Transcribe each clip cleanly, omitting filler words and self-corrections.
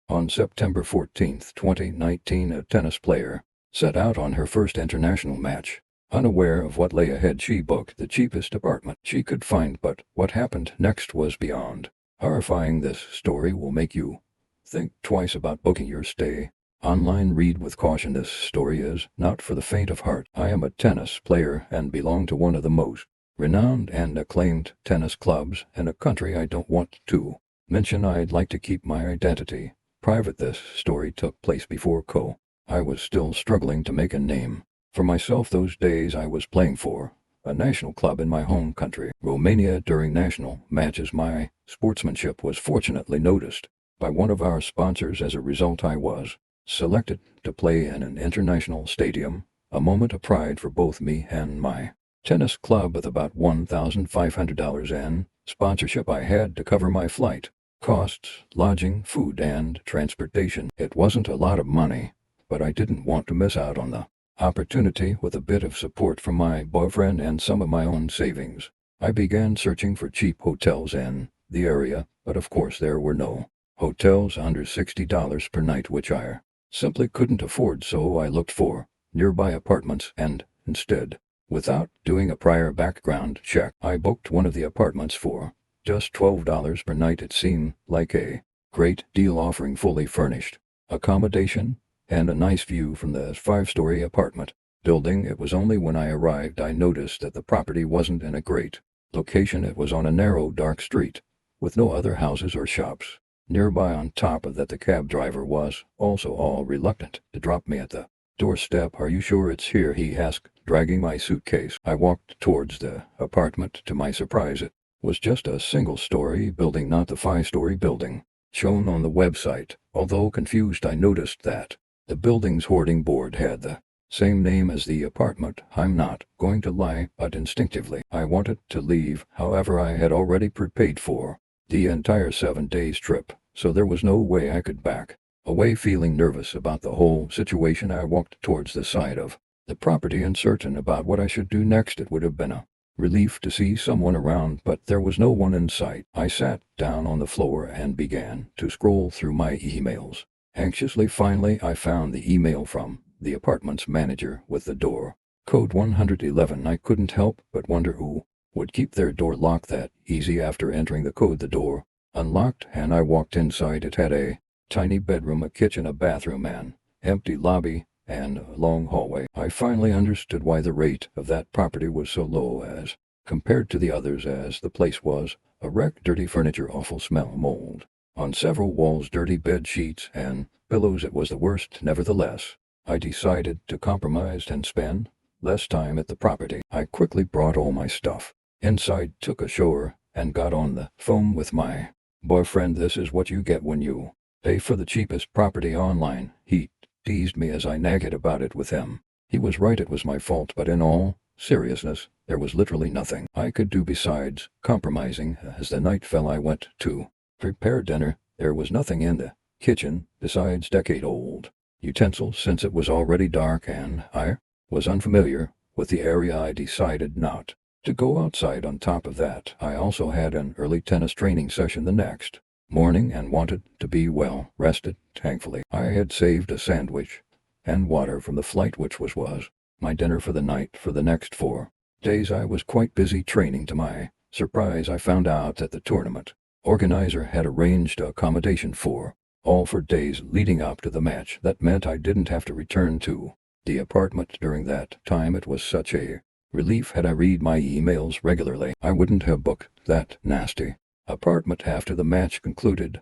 On September 14, 2019, a tennis player set out on her first international match. Unaware of what lay ahead, she booked the cheapest apartment she could find, but what happened next was beyond horrifying. This story will make you think twice about booking your stay online. Read with caution. This story is not for the faint of heart. I am a tennis player and belong to one of the most renowned and acclaimed tennis clubs in a country I don't want to mention. I'd like to keep my identity private. This story took place before I was still struggling to make a name for myself. Those days I was playing for a national club in my home country, Romania. During national matches, my sportsmanship was fortunately noticed by one of our sponsors. As a result, I was selected to play in an international stadium, a moment of pride for both me and my tennis club. With about $1,500 in sponsorship, I had to cover my flight costs, lodging, food, and transportation. It wasn't a lot of money, but I didn't want to miss out on the opportunity. With a bit of support from my boyfriend and some of my own savings, I began searching for cheap hotels in the area, but of course there were no hotels under $60 per night, which I simply couldn't afford. So I looked for nearby apartments, and instead, without doing a prior background check, I booked one of the apartments for just $12 per night. It seemed like a great deal, offering fully furnished accommodation and a nice view from the 5-story apartment building. It was only when I arrived I noticed that the property wasn't in a great location. It was on a narrow, dark street with no other houses or shops nearby. On top of that, the cab driver was also all reluctant to drop me at the doorstep. "Are you sure it's here?" he asked, dragging my suitcase. I walked towards the apartment. To my surprise, it was just a single-story building, not the 5-story building shown on the website. Although confused, I noticed that the building's hoarding board had the same name as the apartment. I'm not going to lie, but instinctively I wanted to leave. However, I had already prepaid for the entire 7 days trip, so there was no way I could back away. Feeling nervous about the whole situation, I walked towards the side of the property, uncertain about what I should do next. It would have been a relief to see someone around, but there was no one in sight. I sat down on the floor and began to scroll through my emails anxiously. Finally, I found the email from the apartment's manager with the door code 111. I couldn't help but wonder who would keep their door locked that easy. After entering the code, the door unlocked and I walked inside. It had a tiny bedroom, a kitchen, a bathroom, an empty lobby, and a long hallway. I finally understood why the rate of that property was so low as compared to the others, as the place was a wreck. Dirty furniture, awful smell, mold on several walls, dirty bed sheets and pillows. It was the worst. Nevertheless, I decided to compromise and spend less time at the property. I quickly brought all my stuff inside, took a shower, and got on the phone with my boyfriend. "This is what you get when you pay for the cheapest property online," he teased me as I nagged about it with him. He was right. It was my fault, but in all seriousness, there was literally nothing I could do besides compromising. As the night fell, I went to prepare dinner. There was nothing in the kitchen besides decade-old utensils. Since it was already dark and I was unfamiliar with the area, I decided not to go outside. On top of that, I also had an early tennis training session the next morning and wanted to be well rested. Thankfully, I had saved a sandwich and water from the flight, which was my dinner for the night. For the next 4 days, I was quite busy training. To my surprise, I found out that the tournament organizer had arranged accommodation for all 4 days leading up to the match. That meant I didn't have to return to the apartment during that time. It was such a relief. Had I read my emails regularly, I wouldn't have booked that nasty apartment. After the match concluded,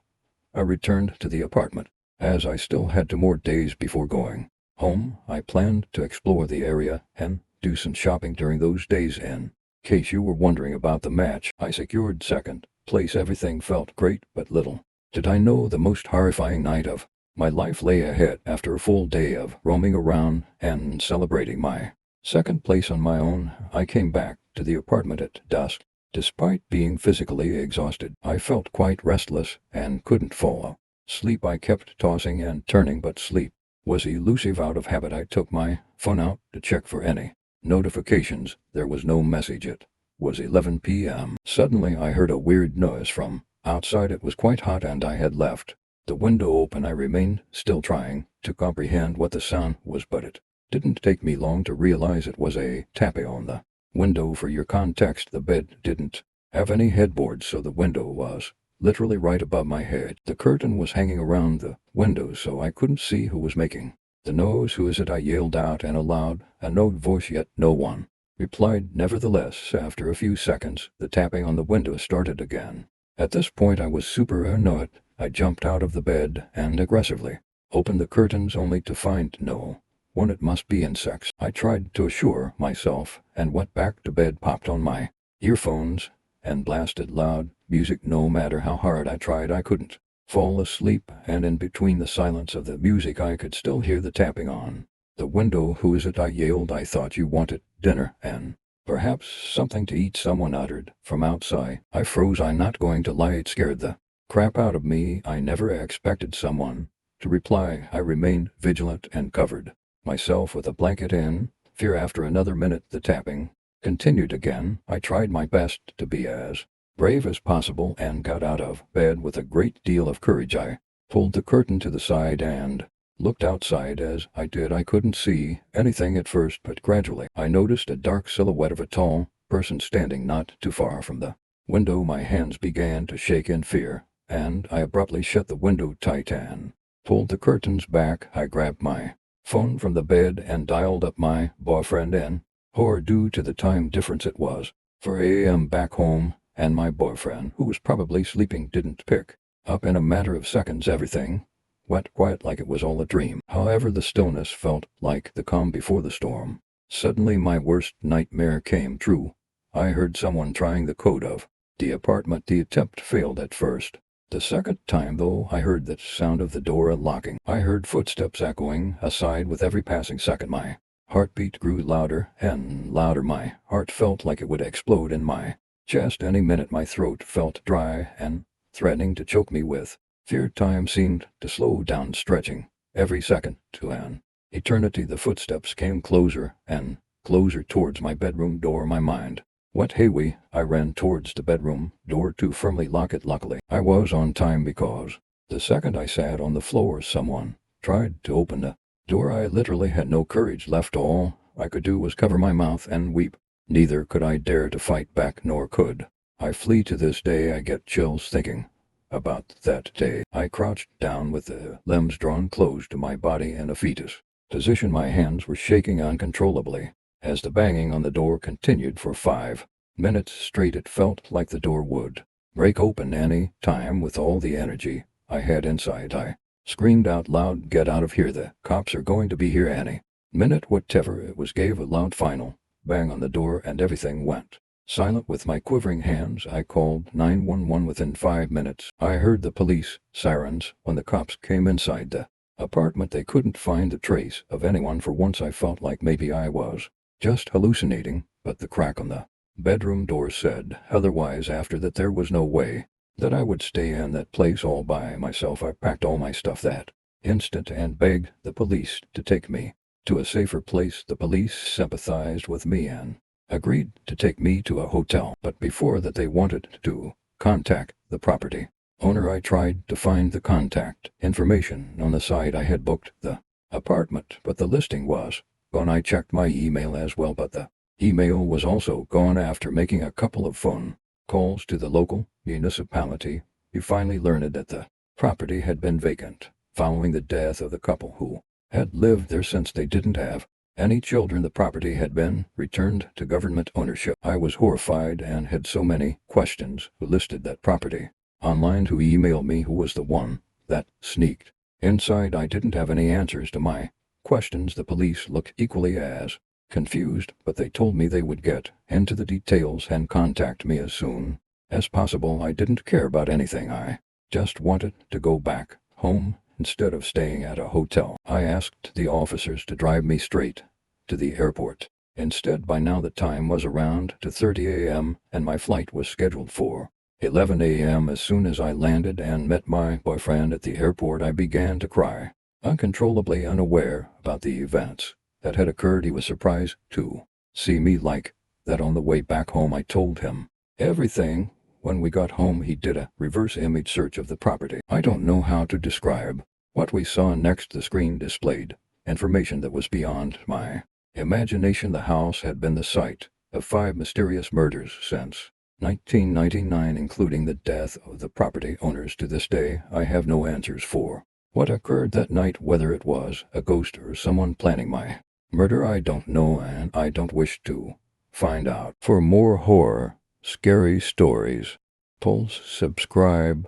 I returned to the apartment. As I still had 2 more days before going home, I planned to explore the area and do some shopping during those days. In case you were wondering about the match, I secured second place. Everything felt great, but little did I know the most horrifying night of my life lay ahead. After a full day of roaming around and celebrating my second place on my own, I came back to the apartment at dusk. Despite being physically exhausted, I felt quite restless and couldn't fall asleep. I kept tossing and turning, but sleep was elusive. Out of habit, I took my phone out to check for any notifications. There was no message. It was 11 p.m. Suddenly, I heard a weird noise from outside. It was quite hot and I had left The window open. I remained still, trying to comprehend what the sound was, but it didn't take me long to realize it was a tapping on the window. For your context, the bed didn't have any headboard, so the window was literally right above my head. The curtain was hanging around the window, so I couldn't see who was making the noise. "Who is it?" I yelled out in a loud, annoyed voice, yet no one replied. Nevertheless, after a few seconds, the tapping on the window started again. At this point, I was super annoyed. I jumped out of the bed and aggressively opened the curtains, only to find no one. It must be insects, I tried to assure myself, and went back to bed, popped on my earphones, and blasted loud music. No matter how hard I tried, I couldn't fall asleep, and in between the silence of the music I could still hear the tapping on the window. "Who is it?" I yelled. "I thought you wanted dinner and perhaps something to eat," someone uttered from outside. I froze. I'm not going to lie, it scared the crap out of me. I never expected someone to reply. I remained vigilant and covered myself with a blanket in fear. After another minute, the tapping continued again. I tried my best to be as brave as possible and got out of bed with a great deal of courage. I pulled the curtain to the side and looked outside. As I did, I couldn't see anything at first, but gradually I noticed a dark silhouette of a tall person standing not too far from the window. My hands began to shake in fear, and I abruptly shut the window tight and pulled the curtains back. I grabbed my phone from the bed and dialed up my boyfriend in horror. Due to the time difference, it was 4 a.m. back home, and my boyfriend, who was probably sleeping, didn't pick up. In a matter of seconds, everything went quiet, like it was all a dream. However, the stillness felt like the calm before the storm. Suddenly, my worst nightmare came true. I heard someone trying the code of the apartment. The attempt failed at first. The second time, though, I heard the sound of the door unlocking. I heard footsteps echoing aside with every passing second. My heartbeat grew louder and louder. My heart felt like it would explode in my chest any minute. My throat felt dry and threatening to choke me with fear. Time seemed to slow down, stretching every second to an eternity. The footsteps came closer and closer towards my bedroom door. My mind went haywire. I ran towards the bedroom door to firmly lock it. Luckily, I was on time, because the second I sat on the floor, someone tried to open the door. I literally had no courage left. All I could do was cover my mouth and weep. Neither could I dare to fight back, nor could I flee. To this day, I get chills thinking about that day. I crouched down with the limbs drawn close to my body in a fetus position. My hands were shaking uncontrollably as the banging on the door continued for 5 minutes straight. It felt like the door would break open any time. With all the energy I had inside, I screamed out loud, "Get out of here. The cops are going to be here any minute." Whatever it was gave a loud final bang on the door, and everything went silent. With my quivering hands, I called 911. Within 5 minutes, I heard the police sirens. When the cops came inside the apartment, they couldn't find a trace of anyone. For once, I felt like maybe I was just hallucinating, but the crack on the bedroom door said otherwise. After that, there was no way that I would stay in that place all by myself. I packed all my stuff that instant and begged the police to take me to a safer place. The police sympathized with me and agreed to take me to a hotel, but before that, they wanted to contact the property owner. I tried to find the contact information on the site I had booked the apartment, but the listing was gone. I checked my email as well, but the email was also gone. After making a couple of phone calls to the local municipality, we finally learned that the property had been vacant following the death of the couple who had lived there since they didn't have any children. The property had been returned to government ownership. I was horrified and had so many questions. Who listed that property online? Who emailed me? Who was the one that sneaked inside? I didn't have any answers to my questions. The police looked equally as confused, but they told me they would get into the details and contact me as soon as possible. I didn't care about anything. I just wanted to go back home instead of staying at a hotel. I asked the officers to drive me straight to the airport instead. By now, the time was around 2:30 a.m., and my flight was scheduled for 11 a.m. As soon as I landed and met my boyfriend at the airport, I began to cry, uncontrollably, unaware about the events that had occurred. He was surprised to see me like that. On the way back home, I told him everything When we got home, he did a reverse image search of the property. I don't know how to describe what we saw next. The screen displayed information that was beyond my imagination. The house had been the site of 5 mysterious murders since 1999, including the death of the property owners. To this day, I have no answers for what occurred that night, whether it was a ghost or someone planning my murder. I don't know, and I don't wish to find out. For more horror, scary stories, please subscribe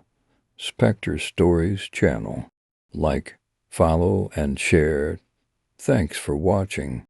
Specter Stories channel. Like, follow, and share. Thanks for watching.